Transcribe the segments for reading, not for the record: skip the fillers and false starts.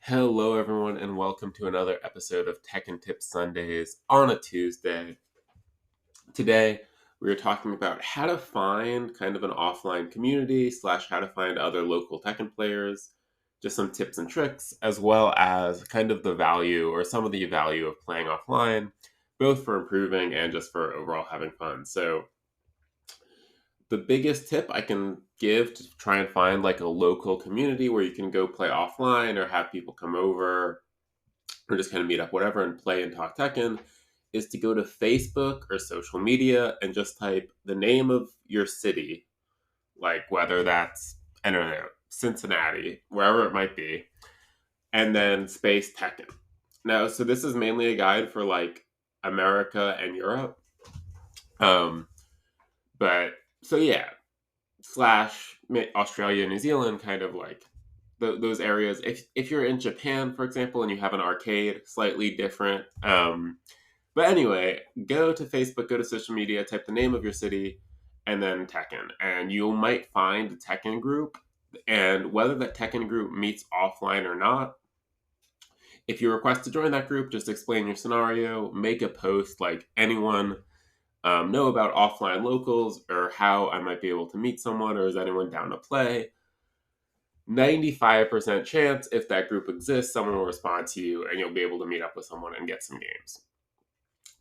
Hello, everyone, and welcome to another episode of Tekken Tips Sundays on a Tuesday. Today, we are talking about how to find kind of an offline community slash how to find other local Tekken players, just some tips and tricks, as well as kind of the value or some of the value of playing offline, both for improving and just for overall having fun. So, the biggest tip I can give to try and find like a local community where you can go play offline or have people come over or just kind of meet up, whatever, and play and talk Tekken, is to go to Facebook or social media and just type the name of your city, like whether that's, I don't know, Cincinnati, wherever it might be, and then space Tekken. Now, so this is mainly a guide for like America and Europe. Um, but so yeah, slash Australia, New Zealand, kind of like those areas. If you're in Japan, for example, and you have an arcade, slightly different. But anyway, go to Facebook, go to social media, type the name of your city, and then Tekken, and you might find a Tekken group. And whether that Tekken group meets offline or not, if you request to join that group, just explain your scenario, make a post like anyone know about offline locals or how I might be able to meet someone or is anyone down to play. 95% chance if that group exists, someone will respond to you and you'll be able to meet up with someone and get some games.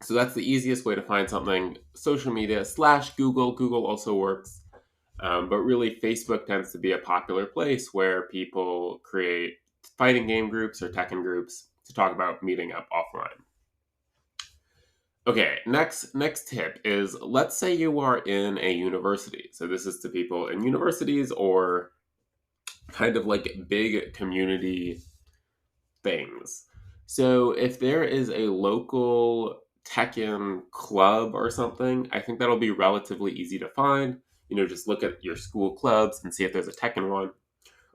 So that's the easiest way to find something. Social media slash Google. Google also works. But really, Facebook tends to be a popular place where people create fighting game groups or Tekken groups to talk about meeting up offline. Okay, next tip is, let's say you are in a university. So this is to people in universities or kind of like big community things. So if there is a local Tekken club or something, I think that'll be relatively easy to find. Just look at your school clubs and see if there's a Tekken one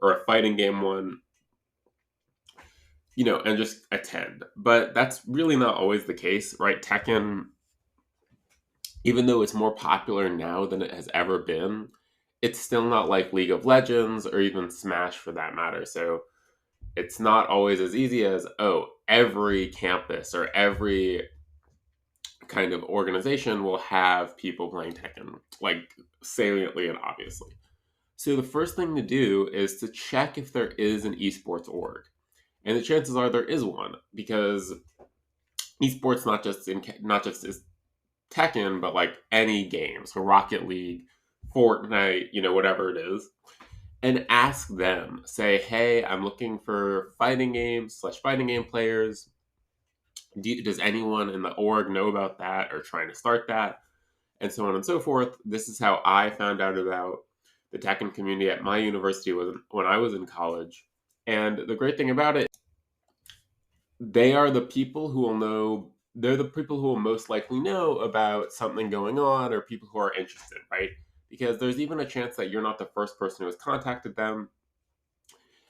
or a fighting game one, and just attend. But that's really not always the case, right? Tekken, even though it's more popular now than it has ever been, it's still not like League of Legends or even Smash for that matter. So it's not always as easy as, oh, every campus or every kind of organization will have people playing Tekken, like saliently and obviously. So the first thing to do is to check if there is an esports org. And the chances are there is one, because esports not just is Tekken, but like any game. So Rocket League, Fortnite, whatever it is. And ask them, say, hey, I'm looking for fighting games slash fighting game players. Does anyone in the org know about that or trying to start that? And so on and so forth. This is how I found out about the Tekken community at my university when I was in college. And the great thing about it, they are the people who will know, they're the people who will most likely know about something going on or people who are interested, right? Because there's even a chance that you're not the first person who has contacted them.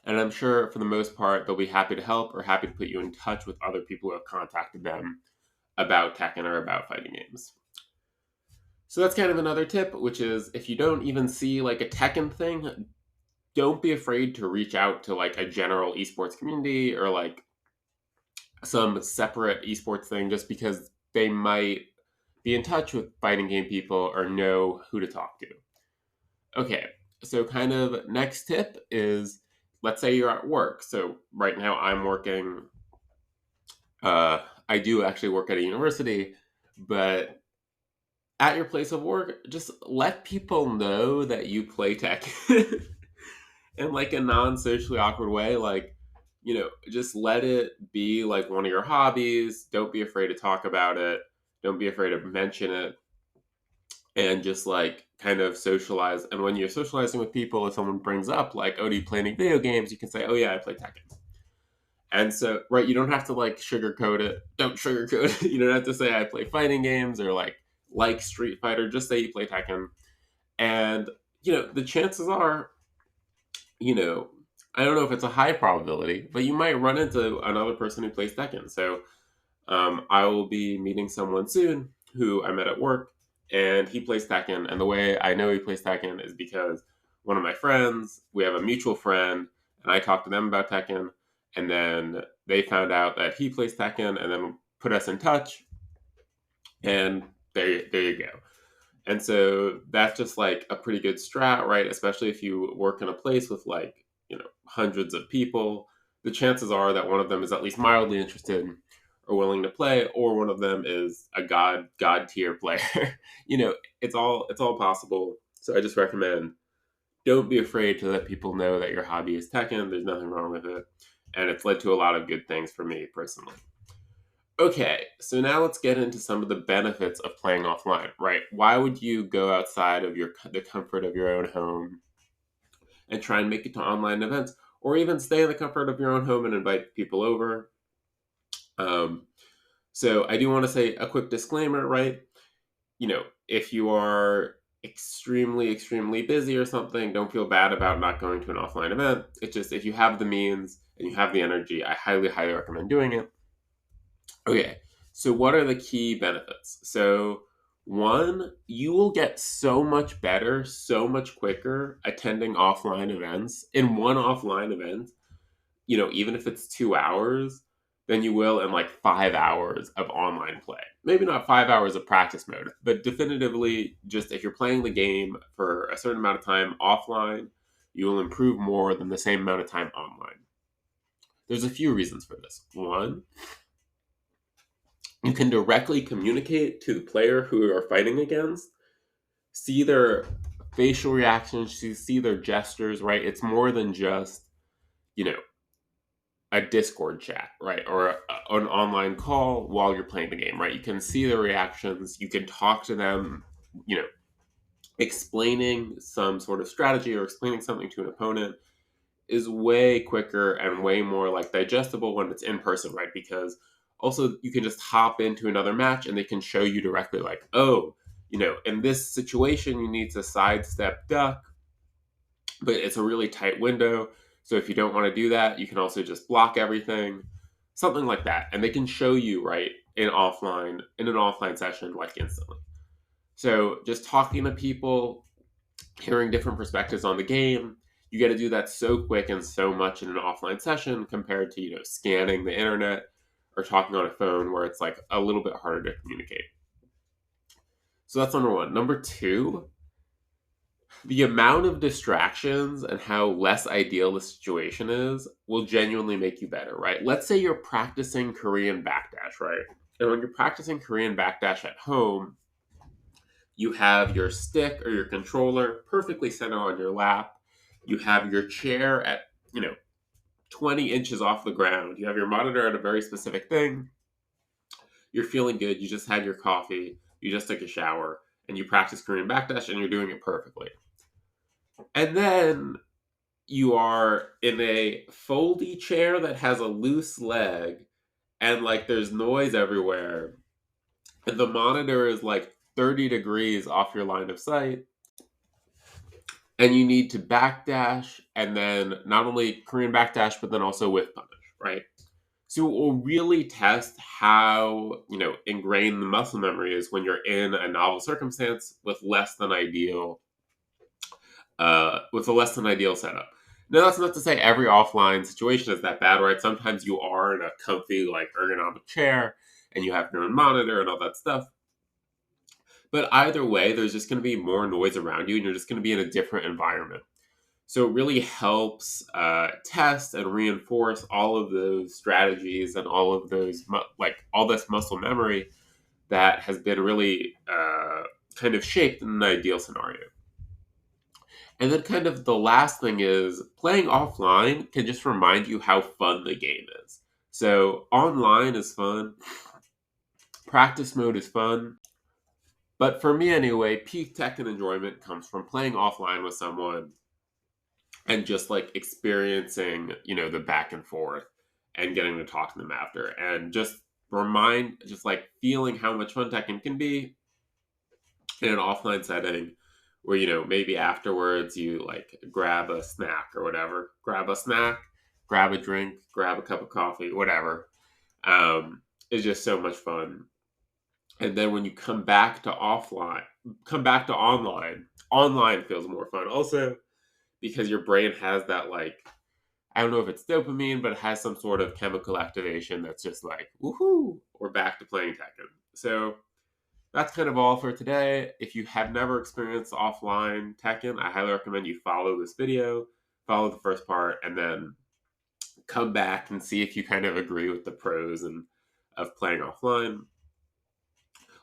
And I'm sure for the most part, they'll be happy to help or happy to put you in touch with other people who have contacted them about Tekken or about fighting games. So that's kind of another tip, which is if you don't even see like a Tekken thing, don't be afraid to reach out to like a general esports community or like some separate esports thing, just because they might be in touch with fighting game people or know who to talk to. Okay, so kind of next tip is, let's say you're at work. So right now I'm working, I do actually work at a university, but at your place of work, just let people know that you play Tekken in like a non-socially awkward way. Like, just let it be like one of your hobbies. Don't be afraid to talk about it. Don't be afraid to mention it. And just like kind of socialize. And when you're socializing with people, if someone brings up like, oh, do you play any video games? You can say, oh yeah, I play Tekken. And so, right, you don't have to like sugarcoat it. Don't sugarcoat it. You don't have to say I play fighting games or like Street Fighter. Just say you play Tekken. And, the chances are, you know, I don't know if it's a high probability, but you might run into another person who plays Tekken. So I will be meeting someone soon who I met at work, and he plays Tekken. And the way I know he plays Tekken is because one of my friends, we have a mutual friend, and I talked to them about Tekken. and then they found out that he plays Tekken, and then put us in touch, and there you go. And so that's just like a pretty good strat, right? Especially if you work in a place with like, hundreds of people, the chances are that one of them is at least mildly interested or willing to play, or one of them is a god tier player. you know, it's all possible. So I just recommend, don't be afraid to let people know that your hobby is Tekken. There's nothing wrong with it. And it's led to a lot of good things for me personally. Okay, so now let's get into some of the benefits of playing offline, right? Why would you go outside of the comfort of your own home and try and make it to online events, or even stay in the comfort of your own home and invite people over? Um, so I do want to say a quick disclaimer, right? If you are extremely busy or something, don't feel bad about not going to an offline event. It's just, if you have the means and you have the energy, I highly recommend doing it. Okay, so what are the key benefits? So, one, you will get so much better, so much quicker attending offline events in one offline event, even if it's 2 hours, than you will in like 5 hours of online play. Maybe not 5 hours of practice mode, but definitively, just if you're playing the game for a certain amount of time offline, you will improve more than the same amount of time online. There's a few reasons for this. One, you can directly communicate to the player who you are fighting against, see their facial reactions, see their gestures, right? It's more than just, you know, a Discord chat, right? Or an online call while you're playing the game, right? You can see their reactions, you can talk to them, you know, explaining some sort of strategy or explaining something to an opponent is way quicker and way more like digestible when it's in person, right? Because also you can just hop into another match and they can show you directly, like, oh, in this situation you need to sidestep duck, but it's a really tight window. So if you don't want to do that, you can also just block everything, something like that. And they can show you, right, in an offline session, like instantly. So just talking to people, hearing different perspectives on the game, you get to do that so quick and so much in an offline session compared to scanning the internet or talking on a phone, where it's like a little bit harder to communicate. So that's number one. Number two, the amount of distractions and how less ideal the situation is will genuinely make you better, right? Let's say you're practicing Korean backdash, right? And when you're practicing Korean backdash at home, you have your stick or your controller perfectly centered on your lap. You have your chair at, 20 inches off the ground. You have your monitor at a very specific thing. You're feeling good. You just had your coffee. You just took a shower. And you practice Korean backdash and you're doing it perfectly. And then you are in a foldy chair that has a loose leg, and like there's noise everywhere. And the monitor is like 30 degrees off your line of sight, and you need to backdash, and then not only Korean backdash, but then also whiff punish, right? So it will really test how, ingrained the muscle memory is when you're in a novel circumstance with a less than ideal setup. Now, that's not to say every offline situation is that bad, right? Sometimes you are in a comfy, like, ergonomic chair, and you have your own monitor and all that stuff. But either way, there's just going to be more noise around you, and you're just going to be in a different environment. So it really helps test and reinforce all of those strategies and all of those, all this muscle memory that has been really kind of shaped in an ideal scenario. And then kind of the last thing is, playing offline can just remind you how fun the game is. So online is fun, practice mode is fun, but for me anyway, peak Tekken enjoyment comes from playing offline with someone and just like experiencing, the back and forth and getting to talk to them after, and just like feeling how much fun Tekken can be in an offline setting, where, maybe afterwards you like grab a snack or whatever, grab a drink, grab a cup of coffee, whatever. It's just so much fun. And then when you come back to online feels more fun also, because your brain has that like I don't know if it's dopamine, but it has some sort of chemical activation that's just like, woohoo, we're back to playing Tekken. So that's kind of all for today. If you have never experienced offline Tekken, I highly recommend you follow this video, follow the first part, and then come back and see if you kind of agree with the pros and of playing offline.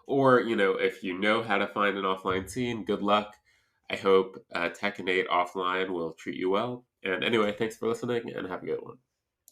Or, if you know how to find an offline scene, good luck. I hope Tekken 8 offline will treat you well. And anyway, thanks for listening and have a good one.